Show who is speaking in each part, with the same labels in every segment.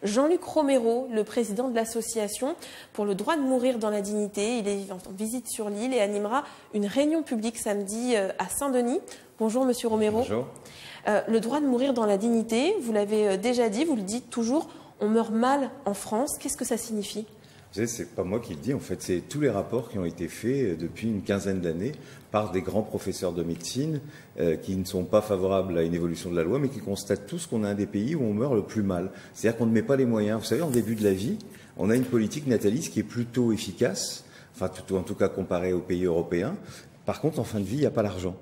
Speaker 1: Jean-Luc Romero, le président de l'association pour le droit de mourir dans la dignité. Il est en visite sur l'île et animera une réunion publique samedi à Saint-Denis. Bonjour Monsieur Romero.
Speaker 2: Bonjour.
Speaker 1: Le droit de mourir dans la dignité, vous l'avez déjà dit, vous le dites toujours, on meurt mal en France. Qu'est-ce que ça signifie ?
Speaker 2: Vous savez, c'est pas moi qui le dis, en fait, c'est tous les rapports qui ont été faits depuis une quinzaine d'années par des grands professeurs de médecine qui ne sont pas favorables à une évolution de la loi, mais qui constatent tous qu'on a un des pays où on meurt le plus mal. C'est-à-dire qu'on ne met pas les moyens. Vous savez, en début de la vie, on a une politique nataliste qui est plutôt efficace, enfin, en tout cas comparée aux pays européens. Par contre, en fin de vie, il n'y a pas l'argent.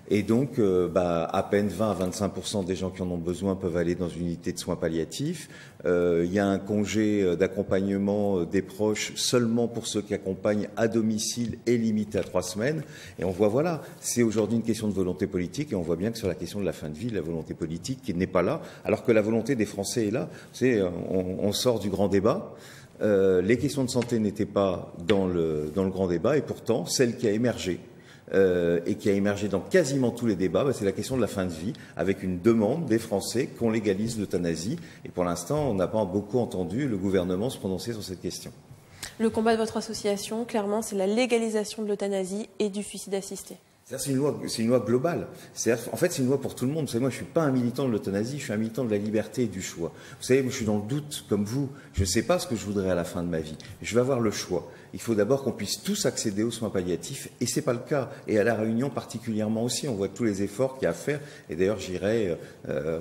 Speaker 2: Et donc, à peine 20 à 25% des gens qui en ont besoin peuvent aller dans une unité de soins palliatifs. Il y a un congé d'accompagnement des proches seulement pour ceux qui accompagnent à domicile et limité à 3 semaines. Et on voit, voilà, c'est aujourd'hui une question de volonté politique. Et on voit bien que sur la question de la fin de vie, la volonté politique qui n'est pas là, alors que la volonté des Français est là. Vous savez, on sort du grand débat. Les questions de santé n'étaient pas dans le grand débat. Et pourtant, celle qui a émergé, et qui a émergé dans quasiment tous les débats, c'est la question de la fin de vie, avec une demande des Français qu'on légalise l'euthanasie. Et pour l'instant, on n'a pas beaucoup entendu le gouvernement se prononcer sur cette question.
Speaker 1: Le combat de votre association, clairement, c'est la légalisation de l'euthanasie et du suicide assisté.
Speaker 2: C'est une loi globale. En fait, c'est une loi pour tout le monde. Vous savez, moi, je ne suis pas un militant de l'euthanasie, je suis un militant de la liberté et du choix. Vous savez, moi, je suis dans le doute, comme vous. Je ne sais pas ce que je voudrais à la fin de ma vie. Je vais avoir le choix. Il faut d'abord qu'on puisse tous accéder aux soins palliatifs, et ce n'est pas le cas. Et à La Réunion particulièrement aussi, on voit tous les efforts qu'il y a à faire. Et d'ailleurs, j'irai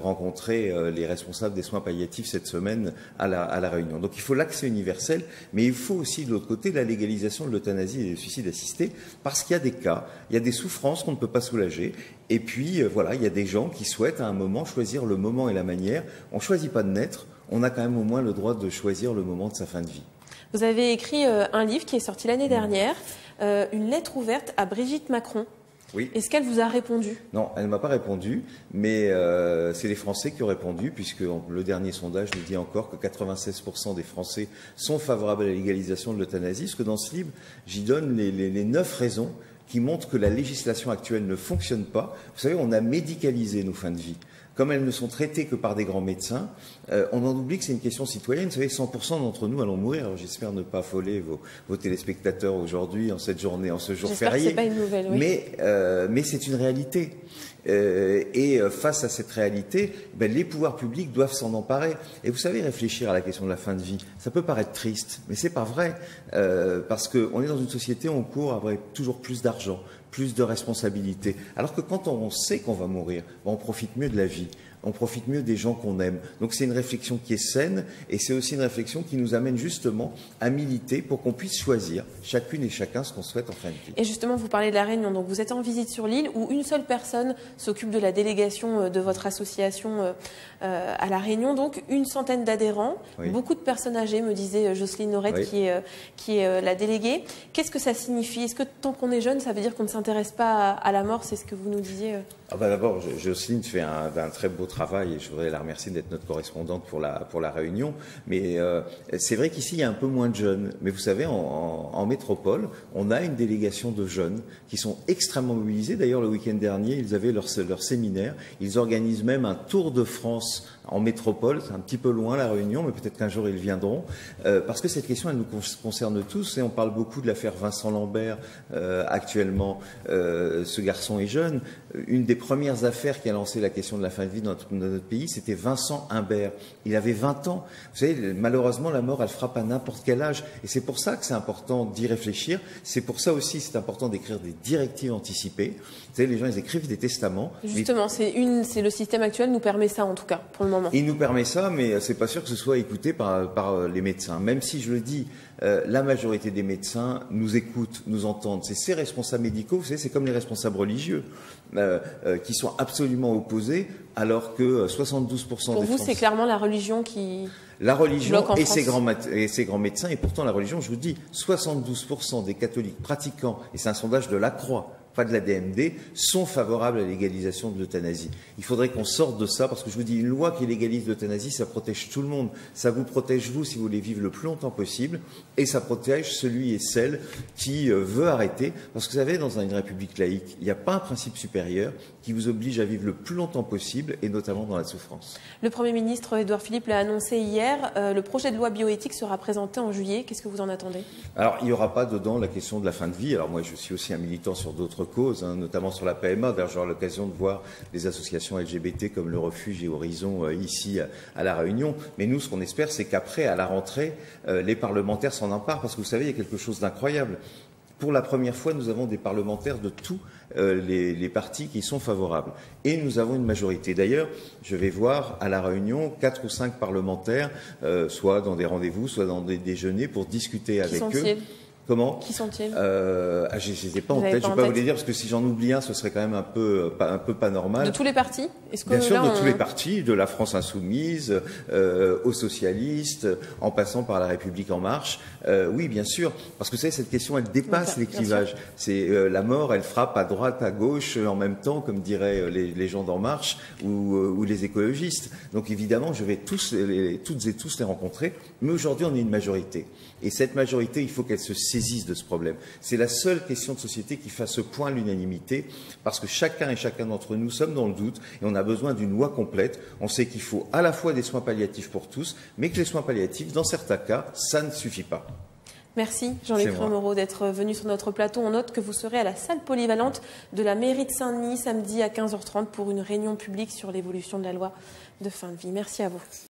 Speaker 2: rencontrer les responsables des soins palliatifs cette semaine à la Réunion. Donc il faut l'accès universel, mais il faut aussi de l'autre côté la légalisation de l'euthanasie et du suicide assisté, parce qu'il y a des cas, il y a des souffrances qu'on ne peut pas soulager. Et puis voilà, il y a des gens qui souhaitent à un moment choisir le moment et la manière. On ne choisit pas de naître, on a quand même au moins le droit de choisir le moment de sa fin de vie.
Speaker 1: Vous avez écrit un livre qui est sorti l'année dernière, une lettre ouverte à Brigitte Macron.
Speaker 2: Oui.
Speaker 1: Est-ce qu'elle vous a répondu?
Speaker 2: Non, elle ne m'a pas répondu, mais c'est les Français qui ont répondu, puisque le dernier sondage nous dit encore que 96% des Français sont favorables à la légalisation de l'euthanasie, parce que dans ce livre, j'y donne les 9 raisons qui montrent que la législation actuelle ne fonctionne pas. Vous savez, on a médicalisé nos fins de vie. Comme elles ne sont traitées que par des grands médecins, on en oublie que c'est une question citoyenne. Vous savez, 100% d'entre nous allons mourir. Alors j'espère ne pas affoler vos téléspectateurs aujourd'hui, en cette journée, en ce jour férié.
Speaker 1: J'espère que c'est pas une nouvelle, oui.
Speaker 2: Mais c'est une réalité. Et face à cette réalité, les pouvoirs publics doivent s'en emparer. Et vous savez, réfléchir à la question de la fin de vie, ça peut paraître triste, mais c'est pas vrai, parce qu'on est dans une société où on court après toujours plus d'argent, plus de responsabilités. Alors que quand on sait qu'on va mourir, on profite mieux de la vie. On profite mieux des gens qu'on aime. Donc c'est une réflexion qui est saine, et c'est aussi une réflexion qui nous amène justement à militer pour qu'on puisse choisir chacune et chacun ce qu'on souhaite en fin de vie.
Speaker 1: Et justement, vous parlez de la Réunion. Donc vous êtes en visite sur l'île où une seule personne s'occupe de la délégation de votre association à la Réunion. Donc une centaine d'adhérents, oui. Beaucoup de personnes âgées, me disait Jocelyne Norette, oui. qui est la déléguée. Qu'est-ce que ça signifie? Est-ce que tant qu'on est jeune, ça veut dire qu'on ne s'intéresse pas à la mort? C'est ce que vous nous disiez.
Speaker 2: D'abord, Jocelyne fait un très beau travail, et je voudrais la remercier d'être notre correspondante pour la Réunion. Mais c'est vrai qu'ici, il y a un peu moins de jeunes. Mais vous savez, en métropole, on a une délégation de jeunes qui sont extrêmement mobilisés. D'ailleurs, le week-end dernier, ils avaient leur séminaire. Ils organisent même un tour de France en métropole. C'est un petit peu loin, la Réunion, mais peut-être qu'un jour, ils viendront. Parce que cette question, elle nous concerne tous. Et on parle beaucoup de l'affaire Vincent Lambert actuellement. Ce garçon est jeune. Une des premières affaires qui a lancé la question de la fin de vie dans notre pays, c'était Vincent Imbert. Il avait 20 ans. Vous savez, malheureusement, la mort, elle frappe à n'importe quel âge. Et c'est pour ça que c'est important d'y réfléchir. C'est pour ça aussi c'est important d'écrire des directives anticipées. Vous savez, les gens, ils écrivent des testaments.
Speaker 1: Justement, c'est le système actuel nous permet ça, en tout cas, pour le moment.
Speaker 2: Il nous permet ça, mais c'est pas sûr que ce soit écouté par les médecins. Même si, je le dis, la majorité des médecins nous écoutent, nous entendent. C'est ces responsables médicaux, vous savez, c'est comme les responsables religieux, qui sont absolument opposés, alors que 72% des Français...
Speaker 1: Pour vous, c'est clairement la religion qui...
Speaker 2: La religion et ses grands médecins, et pourtant la religion, je vous dis, 72% des catholiques pratiquants, et c'est un sondage de la Croix, pas de la DMD, sont favorables à la légalisation de l'euthanasie. Il faudrait qu'on sorte de ça, parce que je vous dis, une loi qui légalise l'euthanasie, ça protège tout le monde. Ça vous protège, vous, si vous voulez vivre le plus longtemps possible, et ça protège celui et celle qui veut arrêter. Parce que vous savez, dans une république laïque, il n'y a pas un principe supérieur qui vous oblige à vivre le plus longtemps possible, et notamment dans la souffrance.
Speaker 1: Le Premier ministre Édouard Philippe l'a annoncé hier, le projet de loi bioéthique sera présenté en juillet. Qu'est-ce que vous en attendez?
Speaker 2: Alors, il n'y aura pas dedans la question de la fin de vie. Alors moi, je suis aussi un militant sur d'autres causes, hein, notamment sur la PMA. D'ailleurs, j'aurai l'occasion de voir des associations LGBT comme le Refuge et Horizon ici à La Réunion. Mais nous, ce qu'on espère, c'est qu'après, à la rentrée, les parlementaires s'en emparent, parce que vous savez, il y a quelque chose d'incroyable. Pour la première fois, nous avons des parlementaires de tous les partis qui sont favorables. Et nous avons une majorité. D'ailleurs, je vais voir à La Réunion 4 ou 5 parlementaires, soit dans des rendez-vous, soit dans des déjeuners, pour discuter avec eux. Comment?
Speaker 1: Qui sont-ils?
Speaker 2: Je ne les ai pas en tête, je ne vais pas vous les dire, parce que si j'en oublie un, ce serait quand même un peu pas normal.
Speaker 1: De tous les partis?
Speaker 2: Bien sûr, de tous les partis, de la France Insoumise, aux socialistes, en passant par la République En Marche. Oui, bien sûr, parce que vous savez, cette question, elle dépasse les clivages. C'est la mort, elle frappe à droite, à gauche, en même temps, comme diraient les gens d'En Marche ou les écologistes. Donc évidemment, je vais toutes et tous les rencontrer, mais aujourd'hui, on est une majorité. Et cette majorité, il faut qu'elle se saisisse de ce problème. C'est la seule question de société qui fasse ce point à l'unanimité, parce que chacun et chacun d'entre nous sommes dans le doute et on a besoin d'une loi complète. On sait qu'il faut à la fois des soins palliatifs pour tous, mais que les soins palliatifs, dans certains cas, ça ne suffit pas.
Speaker 1: Merci Jean-Luc Moreau d'être venu sur notre plateau. On note que vous serez à la salle polyvalente de la mairie de Saint-Denis samedi à 15h30 pour une réunion publique sur l'évolution de la loi de fin de vie. Merci à vous.